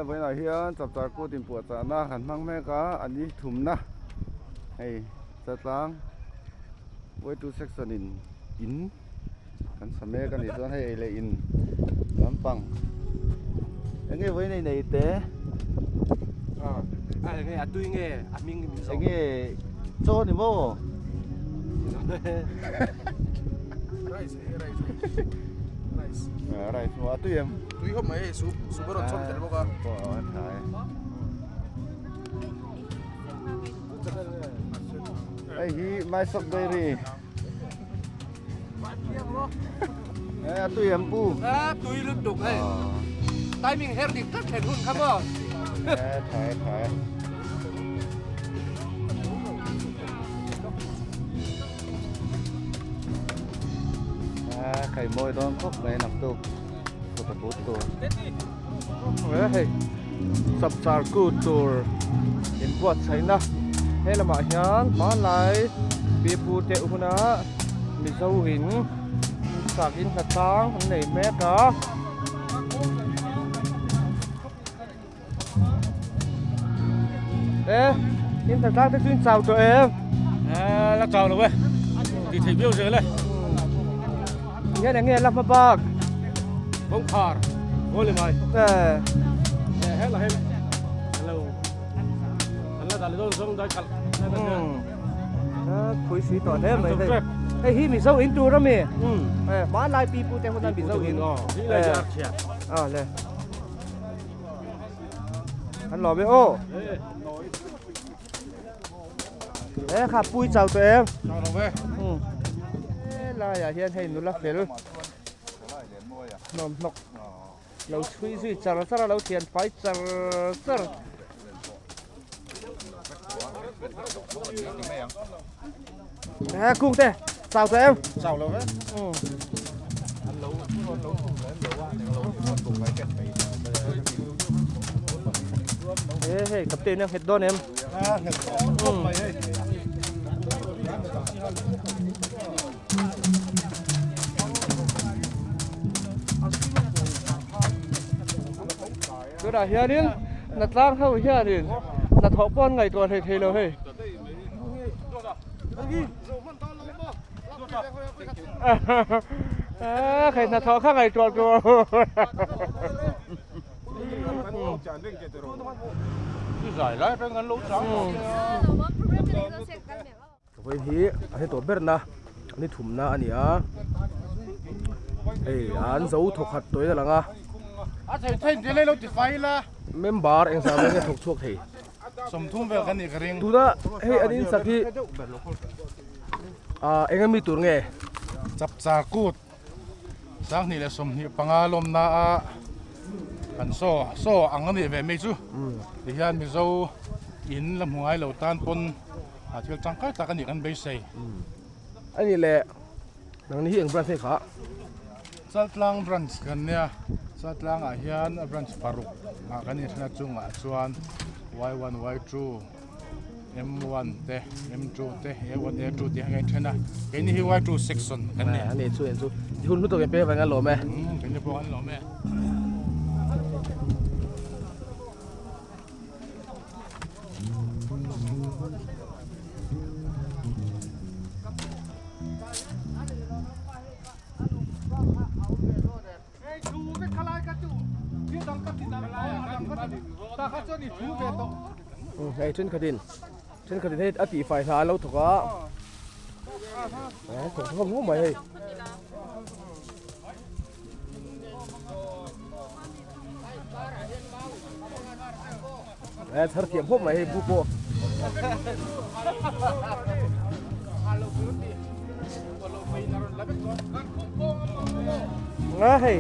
ไว้หน่อยเฮียจับจากกูติมปวดจาหน้าขันมั่งแม่กะอันนี้ถุ่มนะไอ้จัดล้างไว้ดูเซ็กซ์นินอินกันสมัยกันอีกส่วนให้เลยอินน้ำปังยังไงไว้ในเตะยังไงตุ้ยไงมิงยังไงโจ้นี่โม่อะไรสัวตุ้ยมตุ้ยเขาไม่ซุปบรอดชอบแต่บอกว่าก็ถ่ายไอ้ฮีไม่สบได้รีตุ้ยมปูตุ้ยลึกดุกเลยไตมิงเฮร์ดิกก็เห็นหุ่นครับว่าถ่ายไข่มวยต้องครบในหนักตัวตัวปุ๊บตัวเฮ้ยสับสารกูตัวเห็นปวดใช่นะให้ละมาเฮียนมาไหลปีปูเตอุนะมีเสาหินสากหินขัดช้างไหนแม่กะหินขัดช้างที่ขึ้นเสาตัวเองแล้วเจ้าเลยเว้ยดีถี่เบี้ยวเจอเลยเนี่ยอย่างเงี้ยรับมาบอกผมขาดโอ้ยไม่เฮ้ยละเราแต่เราต้องได้ขัดคุยสีต่อเนื่องเลยไอ้ฮีมีเสาหินดูแล้วมีบ้านลายปีปูแต่คนนั้นมีเสาหินนี่เลยจะเฉียดเลยอันหล่อไปโอ้ขับปุ้ยเจ้าตัวเองเอาลงไปลายเฮียนให้หนุลักเดี๋ยวนมนกเราช่วยสิจังเราเทียนไฟจังกุ้งเต้สาวตัวเองสาวเราไหมเฮ้ยกับเต้เนี่ยเห็ดโดนเอ็มก็ได้เฮียนี่นัดล้างเข้าเฮียนี่นัดทอป้อนไงตัวเทเลยเฮ้ยใครนัดทอข้างไงตัวใส่แล้วเป็นเงินลูกสาวเฮ้ยฮีอันนี้ตัวเบ็ดนะอันนี้ถุ่มนะอันนี้อันเสาถกขัดตัวนี่แหละอ่ะใช่จะเลยเราติดไฟละเมมเบอร์เองสามารถถกช่วงทีสมทุ่มแบบกันอีกเรื่องดูนะเฮ้ยอันนี้สักทีเองมีตัวไงจับจากกูดสักนี่แหละสมนี่ปังอารมณ์น่าอันโซ่อังกันนี่แบบไม่จู่ดิฉันมีโซ่อินลำหัวไอ้เหล่าตานปนอาจจะจังก็ตากันอีกกันไปใส่อันนี้แหละหนังนี้เองบรันส์ขาสัตว์ล่างบรันส์กันเนี่ยสัตว์ล่างอาเฮียนบรันส์ปารุกกันนี่ขนาดจุงส่วน Y1 Y2 M1 เต M2 เต A1 A2 เตให้กันนะกันนี่ Y2 section กันเนี่ยอันนี้ช่วยคุณรู้ตัวกันเป๊ะไปงั้นหรอแม่กันจะบอกกันหรอแม่ไอ้เช่นขดินให้อติฝ่ายทานเราถูกอ่ะถูกเขาพูดไหมเธอเทียมพวกไหมบุโบเฮ้ย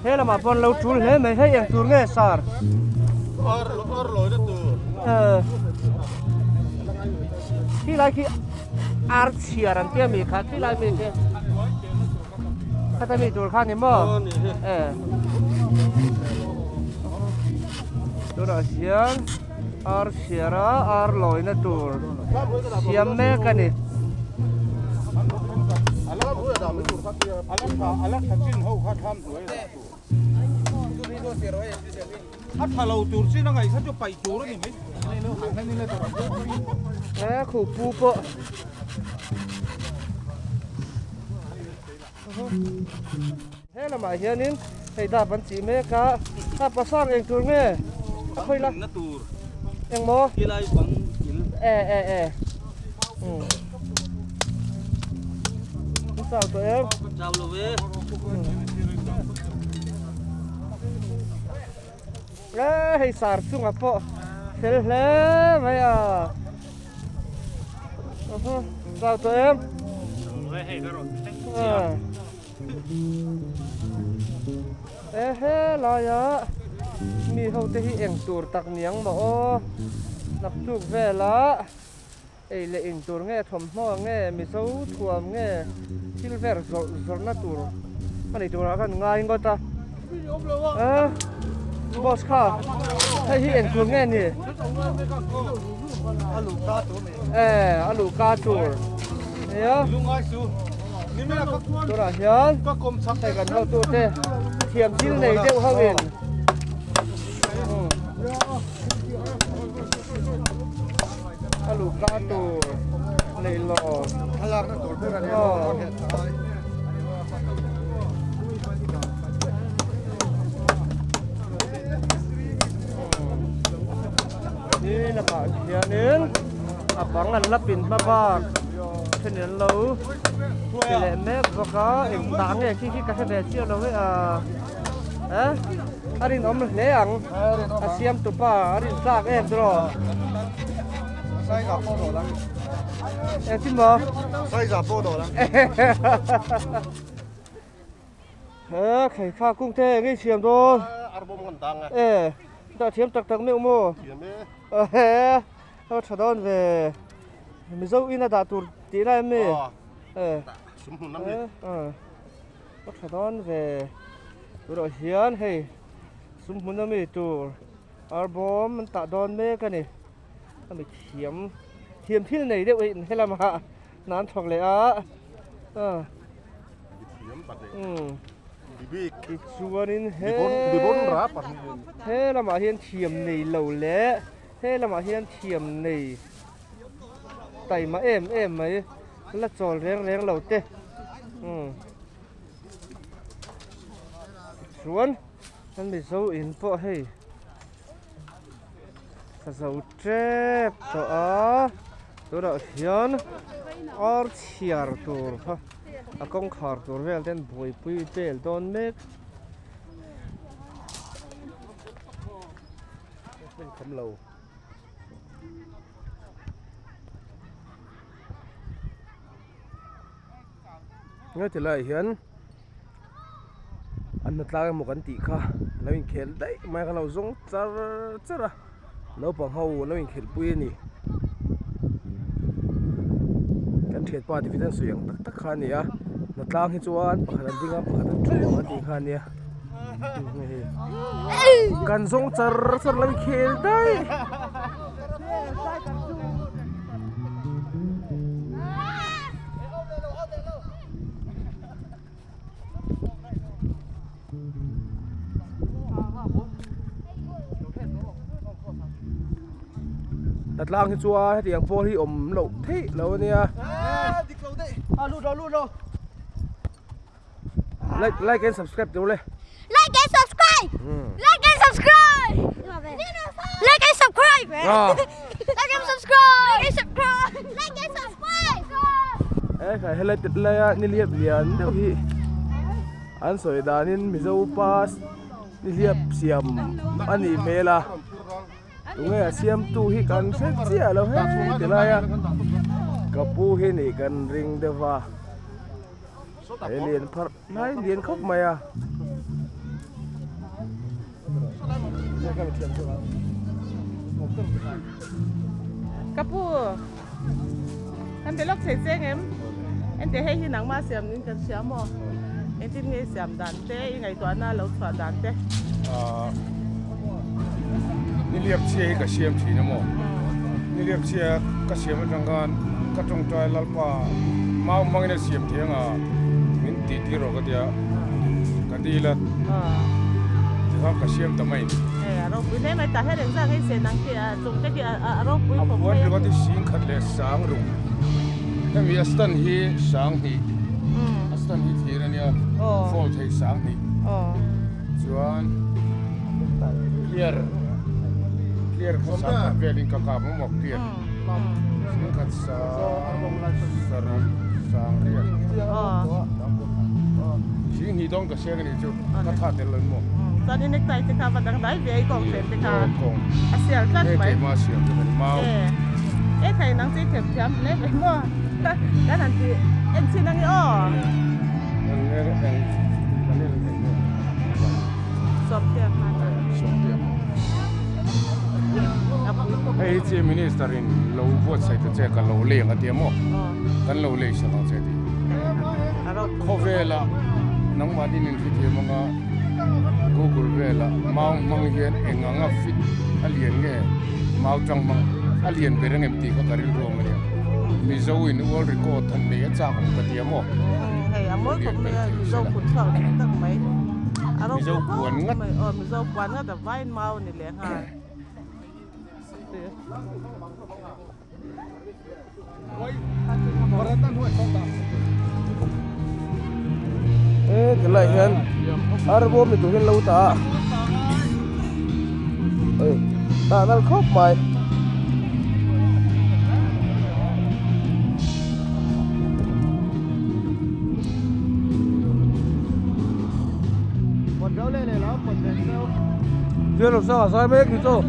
เฮ้ยละมาปนเราจูนเฮ้ยไม่ให้ยังจูนเงี้ยสาร์ที่ไรที่อาร์เชียรันเตียมีค่ะที่ไรมีค่ะถ้าจะมีตัวข้างนี้มั้งตัวอาเซียนอาร์เชียร์อาร์ลอยน์ตัวเชียมแม่กันนี่อะไรขัดจิ้นเขาทำสวย Hát thà lâu chuột chứ nó ngày sao cho bảy chuột đó thì mấy này nó hàng này lên rồi nè khủ pu bộ thế là mà hiện nín thầy ta vẫn chỉ mấy cá ta bắt sang anh tuột nghe khơi lắm nó tuột anh mò kia lại bằng sao tụi em sao luôn về hay sar chung à po thế lẽ vậy à sao tụi em thế lo ya mi hậu te hi eng tur tak niang ma o nap tuk ve la ei le eng tur nge thom mo nge mi so thuam nge silver zor na tur ani tur kan ngai ngota boss kha hay hi eng tur nge ni alu ka tur ya tur a hian thai kan ho tu te thiam thil nei deuh ho in alu ka tur nei lo halak na tur pe ranนี่นะป่ะเดี๋ยวนึงบังอันละปิ่นมาบ้างเช่นนั้นเราแต่แหละแม่บอกว่าเองต่างเนี่ยขี้กระเด็นเชี่ยวเราไม่อันนี้น้องเลี้ยงอาเซียมตุป้าอันนี้ซากเอ็มตลอด ใส่กับพ่อตัวละ เอ็มจริงบ่ ใส่กับพ่อตัวละ ไข่ข้าวกุ้งเต้ไงเชียมโดน อารมณ์กันตังอ่ะ ดาวเทียมตักไม่อุโม เขียนไหม เราถดอนเวมิโซอินาดาตูตีได้ไหมสมหุ่นน้ำดิ เราถดอนเวเราเฮียนเฮ้สมมุติน้ำมีตัวอาร์บอมมันตัดดอนเมกันนี่มันมีเทียมที่ไหนเดี๋ยวให้เรามาน้ำถกเลยเขียนปัดเลยบีบี อีกส่วนนึงเฮ้ บีบนรับปัด เฮ้เรามาเฮียนเทียมนี่เหล่าเละเฮ้เรามาเฮียนเทียมนี่ไต่มาเอ็มไหมแล้วจอดแรงเหล่าเต้ส่วนมันมีโซ่อินพอให้โซ่เจ็บตัวเราเฮียนอาร์เชียร์ตัวฮะกงขาร์ตัวเวลเดนบอยปุยเบลโดนเมกเป็นคำเหลา ngay từ lại hiến ăn mặt lai một con tỉ kha nó mình khel đấy mai cái lâu giống chả ra nó bằng hậu nó mình khel bui nè cái thiệt ba thì phải suyeng tắc kha nè nó tang hi chuan pakhat an dinga pakhat an tru an ti kha nè kan giống char nó mình khel đấy đặt lang thì chua thì ang po hi lẩu thế lẩu nè like and subscribe đâu lên Like and subscribe. Like and subscribe. Like and subscribe. Like and subscribe. Like and subscribe. Like and subscribe. cái hay lại tịt lại ni liệp liền đâu hi anh soi đàn nên mi dâu pass ni liệp xiêm anh đi mê la đúng rồi xiêm tu hi cần phết chia đâu hết thì lại kapu hi ni cần ring deva ai liền phát lại liền khóc mày Kapu, anh để lóc chạy xe em te hay hi nang ma siam nin kan siam mo en tin ngai siam dan te i ngai to na lo thwa dan teนี่เรียบเชียกับเชียมสีน้ำหมอกนี่เรียบเชียกับเชียมมันจังกันกระจงใจลัลปามามังเนี่ยเชียมเทียงมินตีรอกระเดียกันดีละเ ห้องกระเชียมทำไม เราปุ้ยเนี่ยไม่แต่ให้เรื่องให้เสียนังที่จุงเที่เราปุ้ย อั ผม วัน ไม่ เรียกว่าที่สิงขัดเลยสางรุ่งถ้ามีอัสตันฮีสางฮีอัสตันฮีที่นั่นเนี่ยโฟล์ที่สางฮีชวนเคลียร์ข้าวสารเวลิงกับกับหมกเคลียร์สิงขัดสางสางเรียนสิงฮีต้องกระเชียงนี่จุกระทะเตลินหมด ตอนนี้นึกใจจะทำบันดังได้เดี๋ยวกองเสร็จจะทำเสียกันไหมใครนังจีเข็มเข็มเนี่ยเป็นว่าแล้วนั่นจีเอ็นซีนังอ๋อสอบเทียบมาไอ้เจมินิสตารินเราพูดใส่ตัวเจ้ากันเราเลี้ยงกันเดียวมั้งกันเราเลี้ยงสักเจ็ดทีเขาเวลาน้องมาดินินฟิตเยอะมั้งก็ Google เวลามังเห็นเองงาฟิตอเลียนเงี้ยมาจังมังอเลียนเป็นเรื่องตีก็การิลรวมเลยมีเจ้าวินวอลรีคอร์ดทันเดียจากของกันเดียวมั้งเฮ้ยมดผมเนี่ยมีเจ้าขุนเขาตั้งไหมมีเจ้าขวนงัดมีเจ้าขวนงัดแต่ไว้เมานี่แหละฮะcái này hen arbom itu hen lau ta ta nal khóc mày một gấu lên này nó một đèn đâu chưa làm sao sai mấy cái chỗ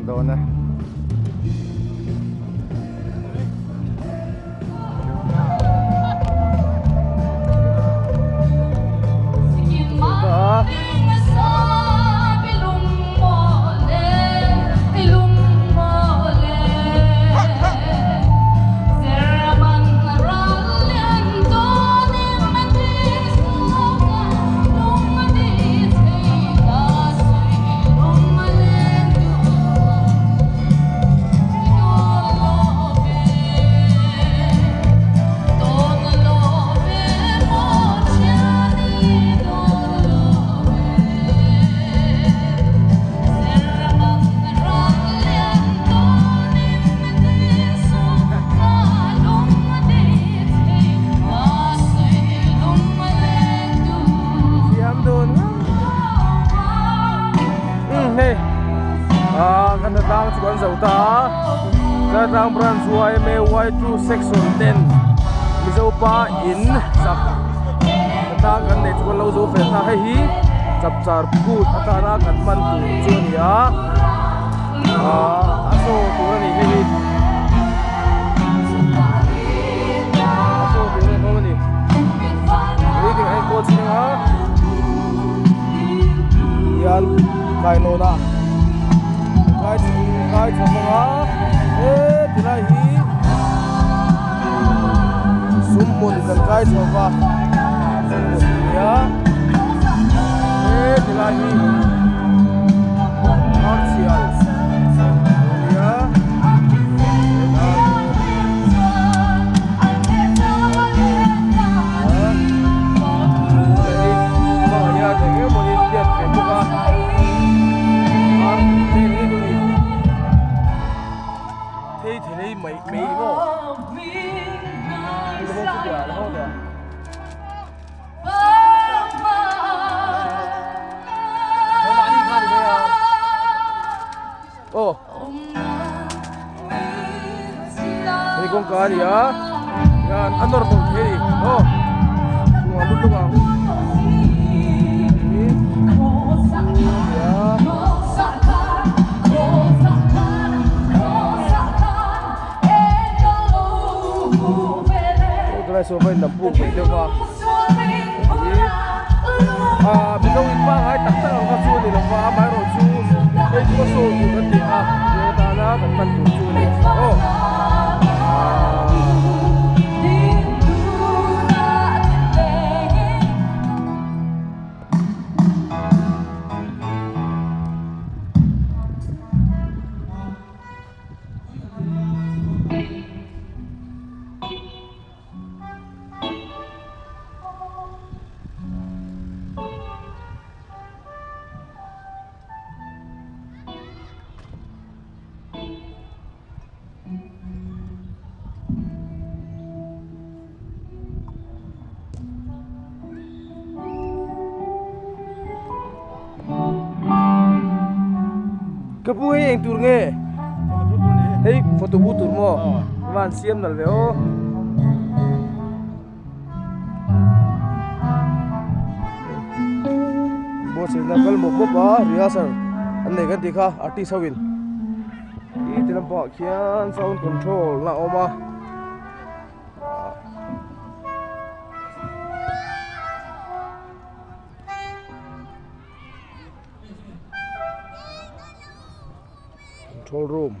Doon na. Kanatang Sukan Sauta Kanatang Bransway May Y2 Section 10 Miso pa in Sak Kanatang Kanay Sukan Lau Zo Fen Ta Hai Hi Sapsar Put Atara Kanman Tu Chun Ya Aso Tura Ni Hi Aso Tura Ni Hi Hi Ting Ai Coach Ni Ha Yan Kai No Na Kai Chamanga Tilahi Sumun kan Kai Chava Ya Tilahi Martial Ya Mỹ ngô Đi không chút giờ, không giờ Không bán đi khăn thì bây giờ Ồ Đây con cá gì á Yan, ăn đồ tổng thế đi Ồ Đúng rồi, lúc nào Đây số bên nằm buông mình được không? bị đâu in ba hai tắc tắc ở cái chuột này là phá máy rồi chú đây chú số chú cái gì à người ta đã tận tận chú chú này ô kapu hei eng tur nge hei photo bu tur mo van siam dal ve o bo se na kal mo ba rehearsal an nei kan dikha artist hawin I tilam pa khian sound control la oma control room